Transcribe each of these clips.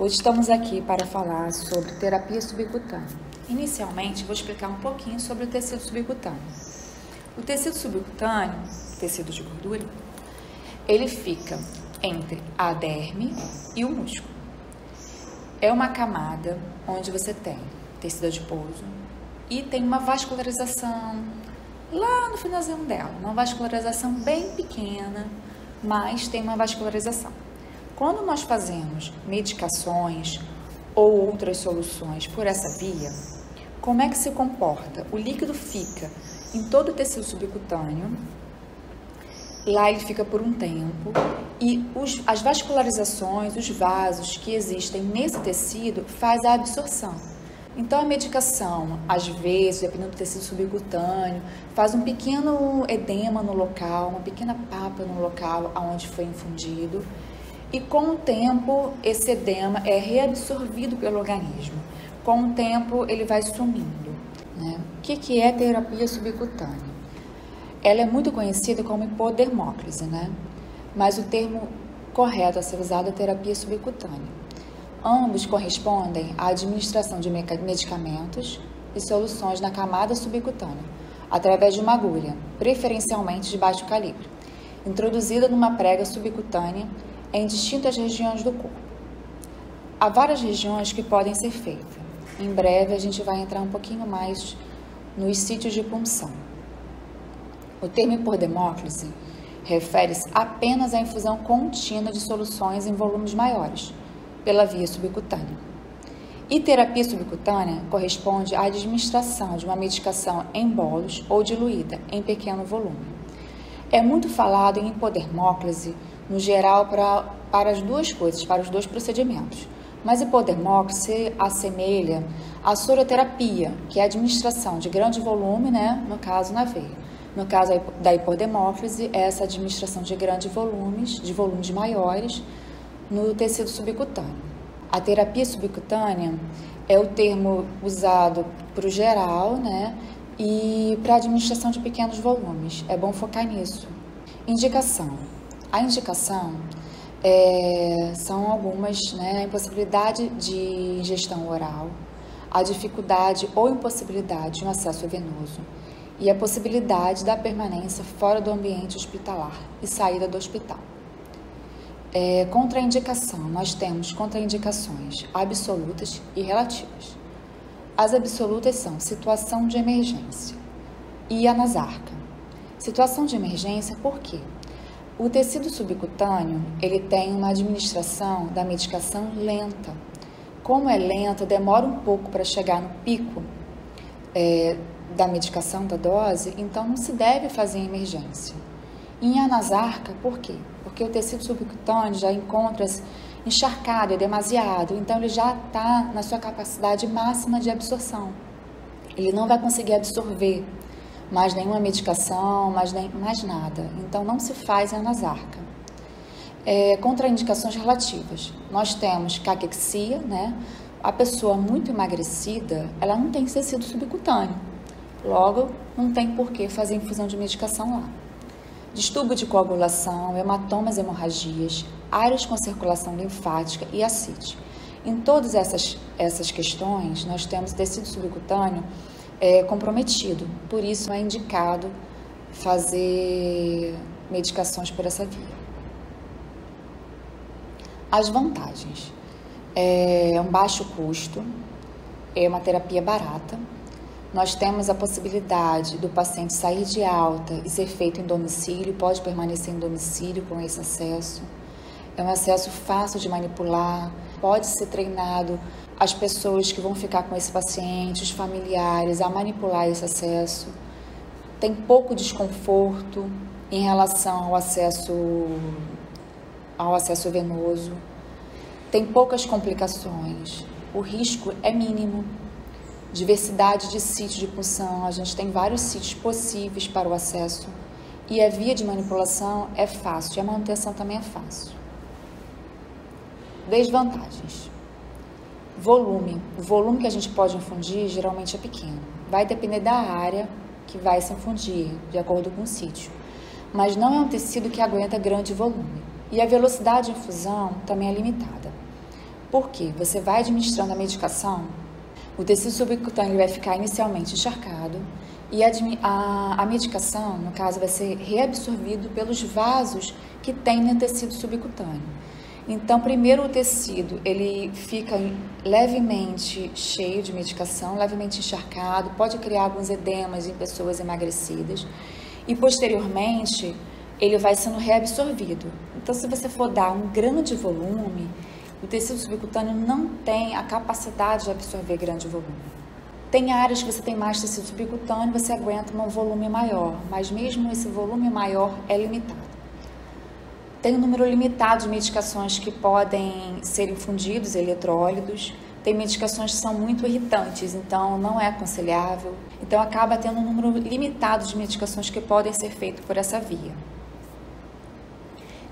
Hoje estamos aqui para falar sobre terapia subcutânea. Inicialmente, vou explicar um pouquinho sobre o tecido subcutâneo. O tecido subcutâneo, tecido de gordura, ele fica entre a derme e o músculo. É uma camada onde você tem tecido adiposo e tem uma vascularização lá no finalzinho dela, uma vascularização bem pequena, mas tem uma vascularização. Quando nós fazemos medicações ou outras soluções por essa via, como é que se comporta? O líquido fica em todo o tecido subcutâneo, lá ele fica por um tempo, e as vascularizações, os vasos que existem nesse tecido faz a absorção. Então a medicação, às vezes, dependendo do tecido subcutâneo, faz um pequeno edema no local, uma pequena papa no local onde foi infundido, e com o tempo esse edema é reabsorvido pelo organismo. Com o tempo ele vai sumindo, né? O que é terapia subcutânea? Ela é muito conhecida como hipodermólise, né? Mas o termo correto a ser usado é terapia subcutânea. Ambos correspondem à administração de medicamentos e soluções na camada subcutânea, através de uma agulha, preferencialmente de baixo calibre, introduzida numa prega subcutânea em distintas regiões do corpo. Há várias regiões que podem ser feitas. Em breve a gente vai entrar um pouquinho mais nos sítios de punção. O termo hipodermólise refere-se apenas à infusão contínua de soluções em volumes maiores, pela via subcutânea. E terapia subcutânea corresponde à administração de uma medicação em bolos ou diluída em pequeno volume. É muito falado em hipodermólise no geral para as duas coisas, para os dois procedimentos. Mas hipodermólise se assemelha à soroterapia, que é a administração de grande volume, né, no caso na veia. No caso da hipodermólise, é essa administração de grandes volumes, de volumes maiores, no tecido subcutâneo. A terapia subcutânea é o termo usado para o geral, né, e para a administração de pequenos volumes. É bom focar nisso. Indicação. A indicação são algumas, né, a impossibilidade de ingestão oral, a dificuldade ou impossibilidade de um acesso venoso e a possibilidade da permanência fora do ambiente hospitalar e saída do hospital. Contraindicação, nós temos contraindicações absolutas e relativas. As absolutas são situação de emergência e anasarca. Situação de emergência, por quê? O tecido subcutâneo, ele tem uma administração da medicação lenta. Como é lenta, demora um pouco para chegar no pico da medicação, da dose, então não se deve fazer em emergência. Em anasarca, por quê? Porque o tecido subcutâneo já encontra-se encharcado, é demasiado, então ele já está na sua capacidade máxima de absorção. Ele não vai conseguir absorver mais nenhuma medicação, mais nada. Então, não se faz em anasarca. Contraindicações relativas. Nós temos caquexia, né? A pessoa muito emagrecida, ela não tem tecido subcutâneo. Logo, não tem por que fazer infusão de medicação lá. Distúrbio de coagulação, hematomas, hemorragias, áreas com circulação linfática e ascite. Em todas essas questões, nós temos tecido subcutâneo comprometido, por isso é indicado fazer medicações por essa via. As vantagens: um baixo custo, é uma terapia barata, nós temos a possibilidade do paciente sair de alta e ser feito em domicílio, pode permanecer em domicílio com esse acesso, é um acesso fácil de manipular, pode ser treinado as pessoas que vão ficar com esse paciente, os familiares, a manipular esse acesso. Tem pouco desconforto em relação ao acesso venoso. Tem poucas complicações. O risco é mínimo. Diversidade de sítios de punção. A gente tem vários sítios possíveis para o acesso. E a via de manipulação é fácil. E a manutenção também é fácil. Desvantagens. Volume. O volume que a gente pode infundir geralmente é pequeno. Vai depender da área que vai se infundir, de acordo com o sítio. Mas não é um tecido que aguenta grande volume. E a velocidade de infusão também é limitada. Porque você vai administrando a medicação, o tecido subcutâneo vai ficar inicialmente encharcado e a medicação, no caso, vai ser reabsorvido pelos vasos que tem no tecido subcutâneo. Então, primeiro o tecido, ele fica levemente cheio de medicação, levemente encharcado, pode criar alguns edemas em pessoas emagrecidas e, posteriormente, ele vai sendo reabsorvido. Então, se você for dar um grande volume, o tecido subcutâneo não tem a capacidade de absorver grande volume. Tem áreas que você tem mais tecido subcutâneo, você aguenta um volume maior, mas mesmo esse volume maior é limitado. Tem um número limitado de medicações que podem ser infundidos, eletrólitos. Tem medicações que são muito irritantes, então não é aconselhável. Então acaba tendo um número limitado de medicações que podem ser feitas por essa via.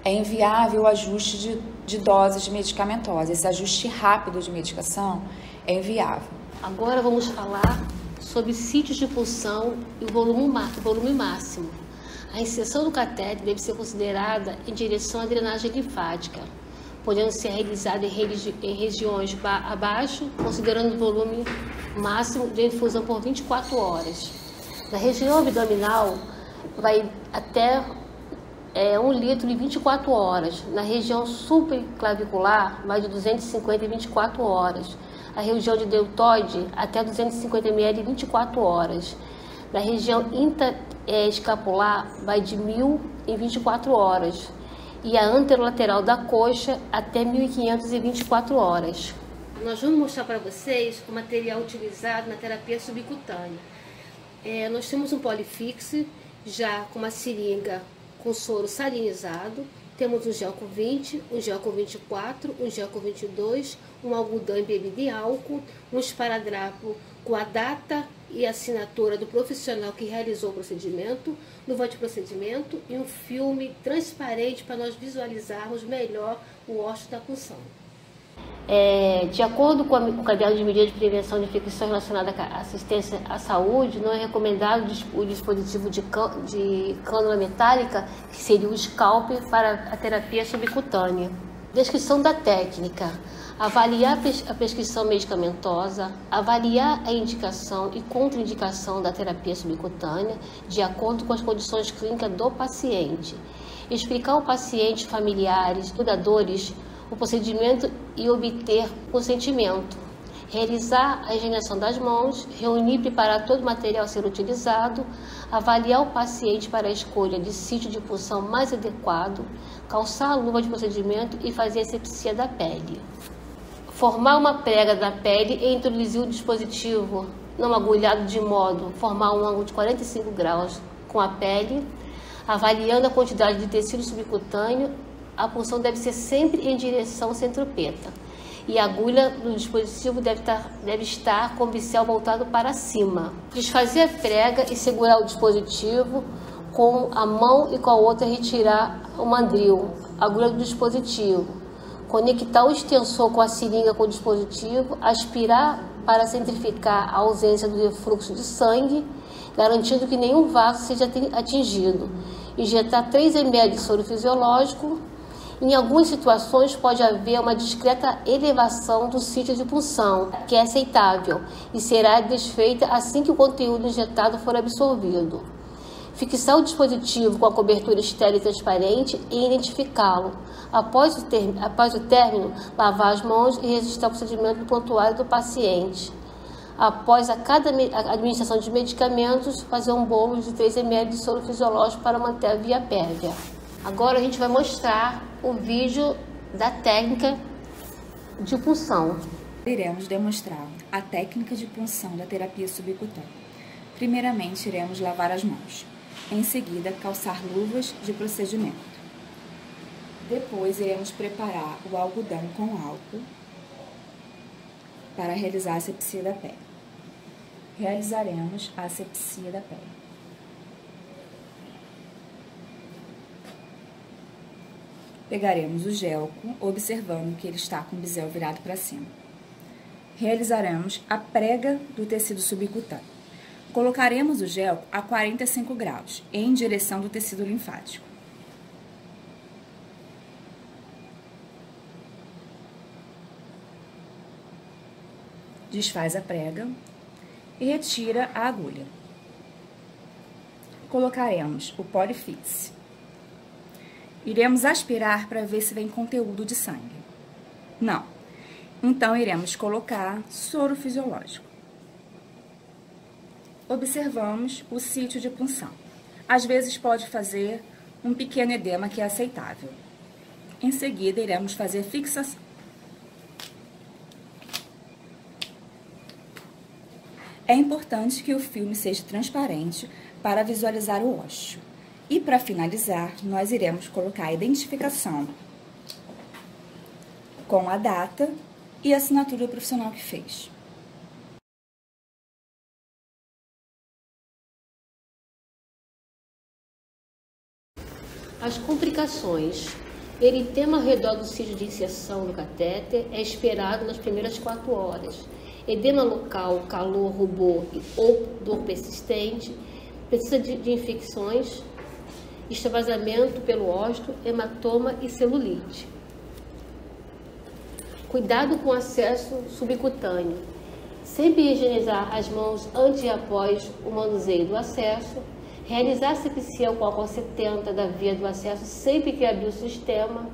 É inviável o ajuste de doses medicamentosa. Esse ajuste rápido de medicação é inviável. Agora vamos falar sobre sítios de punção e o volume máximo. A inserção do catéter deve ser considerada em direção à drenagem linfática, podendo ser realizada em regiões abaixo, considerando o volume máximo de infusão por 24 horas. Na região abdominal, vai até 1 litro em 24 horas. Na região supraclavicular, vai de 250 em 24 horas. A região de deltoide, até 250 ml em 24 horas. Na região escapular, vai de 1.000 em 24 horas. E a anterolateral da coxa, até 1.500 em 24 horas. Nós vamos mostrar para vocês o material utilizado na terapia subcutânea. Nós temos um Polyfix, já com uma seringa com soro salinizado. Temos um gel com 20, um gel com 24, um gel com 22, um algodão embebido em álcool, um esparadrapo com a data e assinatura do profissional que realizou o procedimento, luva de procedimento e um filme transparente para nós visualizarmos melhor o ósseo da punção. De acordo com o caderno de medidas de prevenção de infecção relacionada à assistência à saúde, não é recomendado o dispositivo de cânula metálica, que seria o scalp, para a terapia subcutânea. Descrição da técnica: avaliar a prescrição medicamentosa, avaliar a indicação e contraindicação da terapia subcutânea de acordo com as condições clínicas do paciente, explicar ao paciente, familiares, cuidadores, o procedimento e obter consentimento, realizar a higienização das mãos, reunir e preparar todo o material a ser utilizado, avaliar o paciente para a escolha de sítio de punção mais adequado, calçar a luva de procedimento e fazer a asepsia da pele. Formar uma prega da pele e introduzir o dispositivo não agulhado de modo a formar um ângulo de 45 graus com a pele, avaliando a quantidade de tecido subcutâneo. A punção deve ser sempre em direção centropeta e a agulha do dispositivo deve estar com o bicel voltado para cima. Desfazer a prega e segurar o dispositivo com a mão e com a outra retirar o mandril, a agulha do dispositivo. Conectar o extensor com a seringa com o dispositivo, aspirar para centrificar a ausência do refluxo de sangue, garantindo que nenhum vaso seja atingido. Injetar 3 ml de soro fisiológico. Em algumas situações pode haver uma discreta elevação do sítio de punção, que é aceitável e será desfeita assim que o conteúdo injetado for absorvido. Fixar o dispositivo com a cobertura estéril e transparente e identificá-lo. Após o término, lavar as mãos e registrar o procedimento no prontuário do paciente. Após cada administração de medicamentos, fazer um bolo de 3 ml de soro fisiológico para manter a via pérvia. Agora a gente vai mostrar o vídeo da técnica de punção. Iremos demonstrar a técnica de punção da terapia subcutânea. Primeiramente, iremos lavar as mãos. Em seguida, calçar luvas de procedimento. Depois, iremos preparar o algodão com álcool para realizar a asepsia da pele. Realizaremos a asepsia da pele. Pegaremos o gelco, observando que ele está com o bisel virado para cima. Realizaremos a prega do tecido subcutâneo. Colocaremos o gelco a 45 graus, em direção do tecido linfático. Desfaz a prega e retira a agulha. Colocaremos o Polifix. Iremos aspirar para ver se vem conteúdo de sangue. Não. Então, iremos colocar soro fisiológico. Observamos o sítio de punção. Às vezes pode fazer um pequeno edema que é aceitável. Em seguida, iremos fazer fixação. É importante que o filme seja transparente para visualizar o ósseo. E para finalizar, nós iremos colocar a identificação com a data e a assinatura do profissional que fez. As complicações. Eritema ao redor do sítio de inserção do catéter é esperado nas primeiras 4 horas. Edema local, calor, rubor ou dor persistente, precisa de infecções, extravasamento pelo ósseo, hematoma e celulite. Cuidado com acesso subcutâneo. Sempre higienizar as mãos antes e após o manuseio do acesso. Realizar sepsia com álcool 70 da via do acesso sempre que abrir o sistema.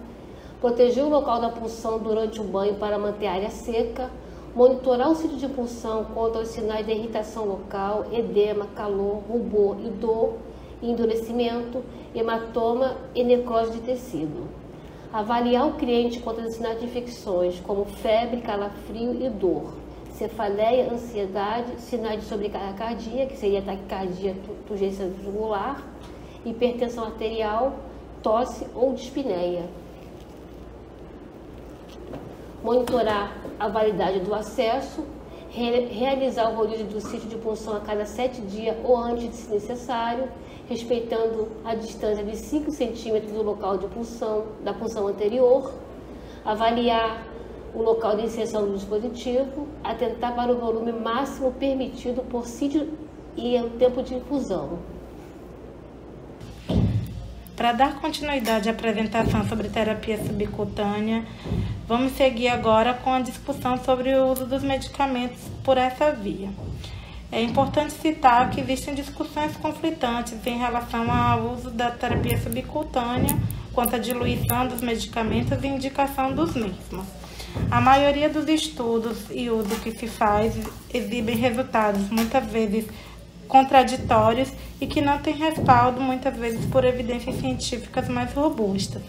Proteger o local da punção durante o banho para manter a área seca. Monitorar o sítio de punção contra os sinais de irritação local, edema, calor, rubor e dor, endurecimento, hematoma e necrose de tecido. Avaliar o cliente contra os sinais de infecções, como febre, calafrio e dor. Cefaleia, ansiedade, sinais de sobrecarga cardíaca, que seria taquicardia, turgência jugular, hipertensão arterial, tosse ou dispneia. Monitorar a validade do acesso, realizar o rodízio do sítio de punção a cada 7 dias ou antes de se necessário, respeitando a distância de 5 centímetros do local de punção, da punção anterior, avaliar o local de inserção do dispositivo, atentar para o volume máximo permitido por sítio e o tempo de infusão. Para dar continuidade à apresentação sobre terapia subcutânea, vamos seguir agora com a discussão sobre o uso dos medicamentos por essa via. É importante citar que existem discussões conflitantes em relação ao uso da terapia subcutânea quanto à diluição dos medicamentos e indicação dos mesmos. A maioria dos estudos e uso que se faz exibem resultados muitas vezes contraditórios e que não têm respaldo muitas vezes por evidências científicas mais robustas.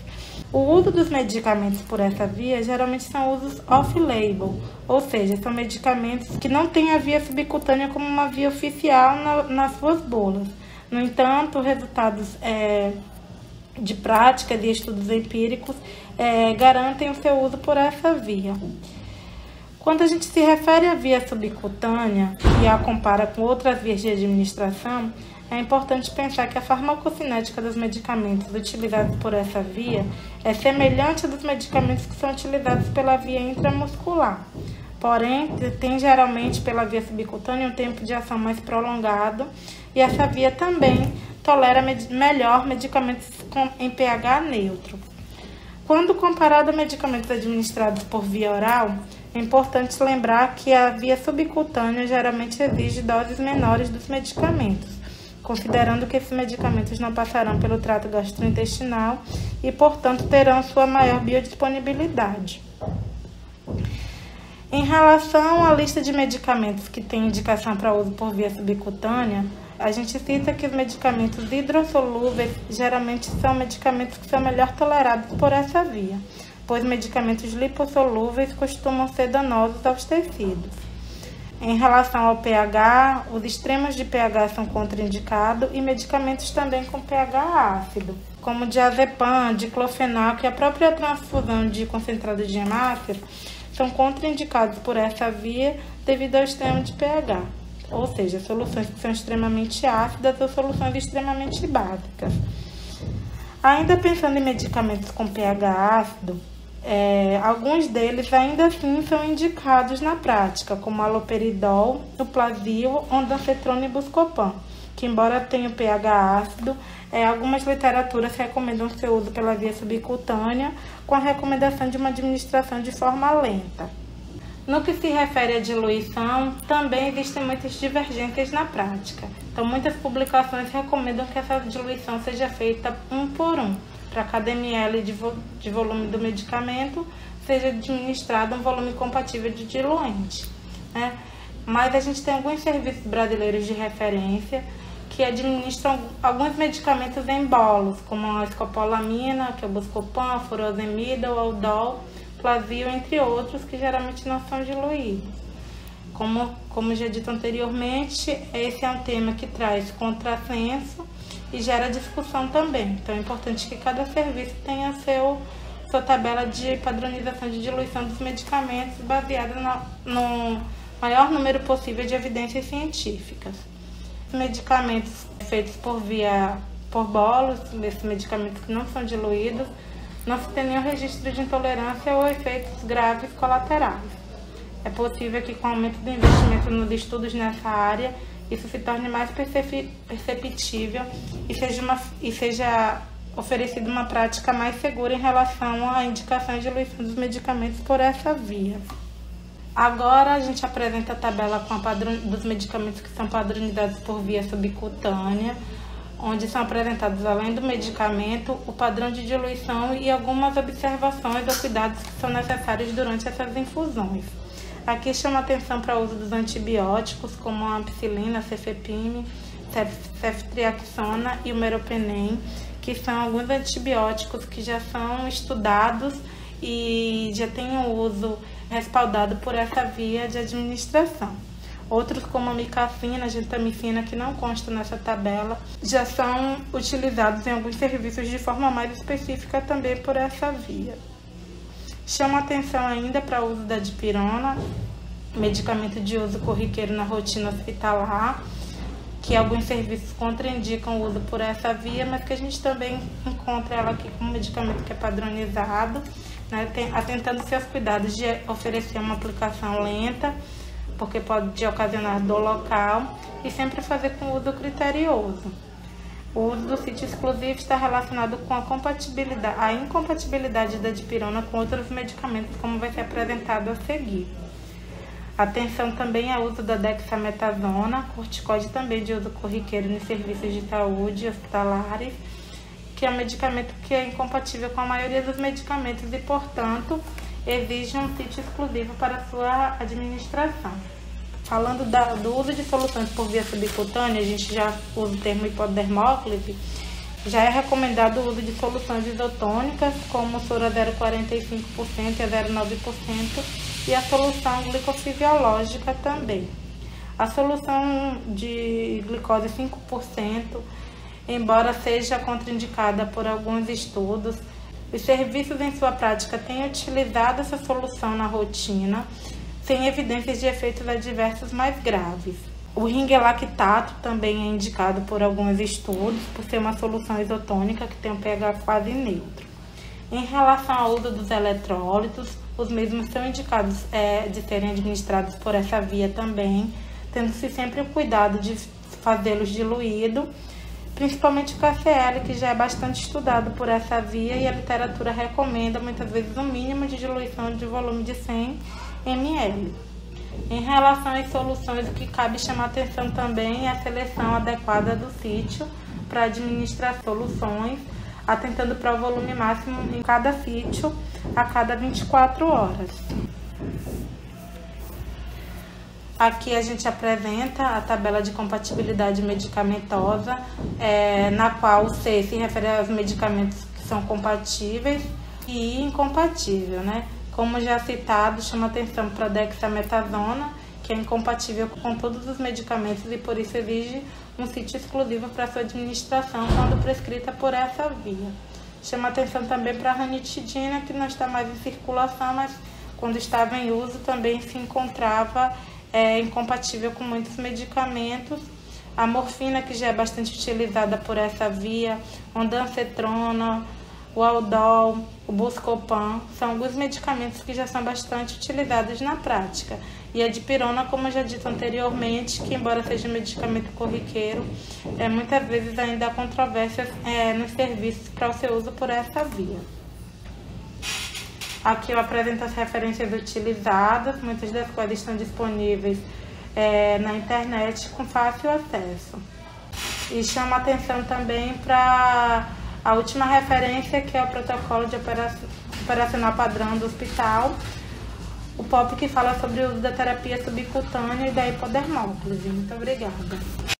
O uso dos medicamentos por essa via geralmente são usos off-label, ou seja, são medicamentos que não têm a via subcutânea como uma via oficial nas suas bulas. No entanto, resultados de prática de estudos empíricos garantem o seu uso por essa via. Quando a gente se refere à via subcutânea e a compara com outras vias de administração, é importante pensar que a farmacocinética dos medicamentos utilizados por essa via é semelhante à dos medicamentos que são utilizados pela via intramuscular. Porém, tem geralmente pela via subcutânea um tempo de ação mais prolongado e essa via também tolera melhor medicamentos em pH neutro. Quando comparado a medicamentos administrados por via oral, é importante lembrar que a via subcutânea geralmente exige doses menores dos medicamentos, considerando que esses medicamentos não passarão pelo trato gastrointestinal e, portanto, terão sua maior biodisponibilidade. Em relação à lista de medicamentos que tem indicação para uso por via subcutânea, a gente cita que os medicamentos hidrossolúveis geralmente são medicamentos que são melhor tolerados por essa via, pois medicamentos lipossolúveis costumam ser danosos aos tecidos. Em relação ao pH, os extremos de pH são contraindicados e medicamentos também com pH ácido, como diazepam, diclofenaco e a própria transfusão de concentrado de hemácias, são contraindicados por essa via devido ao extremo de pH, ou seja, soluções que são extremamente ácidas ou soluções extremamente básicas. Ainda pensando em medicamentos com pH ácido, alguns deles ainda assim são indicados na prática, como aloperidol, o Plasil, ondansetrona e Buscopan, que embora tenham pH ácido, algumas literaturas recomendam seu uso pela via subcutânea, com a recomendação de uma administração de forma lenta. No que se refere à diluição, também existem muitas divergências na prática. Então, muitas publicações recomendam que essa diluição seja feita 1 por 1. Para cada ml de volume do medicamento, seja administrado um volume compatível de diluente, né? Mas a gente tem alguns serviços brasileiros de referência que administram alguns medicamentos em bolos, como a escopolamina, que é o Buscopan, a furosemida, o Aldol, Plavio, entre outros, que geralmente não são diluídos. Como já dito anteriormente, esse é um tema que traz contrassenso e gera discussão também. Então é importante que cada serviço tenha sua tabela de padronização de diluição dos medicamentos baseada no maior número possível de evidências científicas. Os medicamentos feitos por bolos, esses medicamentos que não são diluídos, não se tem nenhum registro de intolerância ou efeitos graves colaterais. É possível que, com o aumento do investimento nos estudos nessa área, isso se torne mais perceptível e seja oferecida uma prática mais segura em relação à indicação e diluição dos medicamentos por essa via. Agora a gente apresenta a tabela dos medicamentos que são padronizados por via subcutânea, onde são apresentados, além do medicamento, o padrão de diluição e algumas observações ou cuidados que são necessários durante essas infusões. Aqui chama atenção para o uso dos antibióticos, como a ampicilina, cefepime, ceftriaxona e o meropenem, que são alguns antibióticos que já são estudados e já têm o uso respaldado por essa via de administração. Outros, como a micafina, gentamicina, que não constam nessa tabela, já são utilizados em alguns serviços de forma mais específica também por essa via. Chama atenção ainda para o uso da dipirona, medicamento de uso corriqueiro na rotina hospitalar, que alguns serviços contraindicam o uso por essa via, mas que a gente também encontra ela aqui como medicamento que é padronizado, né, atentando-se aos cuidados de oferecer uma aplicação lenta, porque pode ocasionar dor local, e sempre fazer com uso criterioso. O uso do sítio exclusivo está relacionado com a incompatibilidade da dipirona com outros medicamentos, como vai ser apresentado a seguir. Atenção também ao uso da dexametasona, corticoide também de uso corriqueiro nos serviços de saúde hospitalares, que é um medicamento que é incompatível com a maioria dos medicamentos e, portanto, exige um sítio exclusivo para sua administração. Falando do uso de soluções por via subcutânea, a gente já usa o termo hipodermóclise, já é recomendado o uso de soluções isotônicas, como soro 0,45% e a 0,9%, e a solução glicofisiológica também. A solução de glicose 5%, embora seja contraindicada por alguns estudos, os serviços em sua prática têm utilizado essa solução na rotina, sem evidências de efeitos adversos mais graves. O ringelactato também é indicado por alguns estudos, por ser uma solução isotônica que tem um pH quase neutro. Em relação ao uso dos eletrólitos, os mesmos são indicados de serem administrados por essa via também, tendo-se sempre o cuidado de fazê-los diluído, principalmente o KCl, que já é bastante estudado por essa via e a literatura recomenda muitas vezes um mínimo de diluição de volume de 100 ml. Em relação às soluções, o que cabe chamar atenção também é a seleção adequada do sítio para administrar soluções, atentando para o volume máximo em cada sítio a cada 24 horas. Aqui a gente apresenta a tabela de compatibilidade medicamentosa, na qual o C se refere aos medicamentos que são compatíveis e incompatíveis, né? Como já citado, chama atenção para a dexametasona, que é incompatível com todos os medicamentos e por isso exige um sítio exclusivo para sua administração quando prescrita por essa via. Chama atenção também para a ranitidina, que não está mais em circulação, mas quando estava em uso também se encontrava incompatível com muitos medicamentos. A morfina, que já é bastante utilizada por essa via, ondansetrona, o Aldol, o Buscopan, são alguns medicamentos que já são bastante utilizados na prática. E a dipirona, como já dito anteriormente, que embora seja um medicamento corriqueiro, muitas vezes ainda há controvérsias nos serviços para o seu uso por essa via. Aqui eu apresento as referências utilizadas, muitas das quais estão disponíveis na internet com fácil acesso. E chamo a atenção também para a última referência, que é o protocolo de operacional padrão do hospital, o POP, que fala sobre o uso da terapia subcutânea e da hipodermólise. Muito obrigada.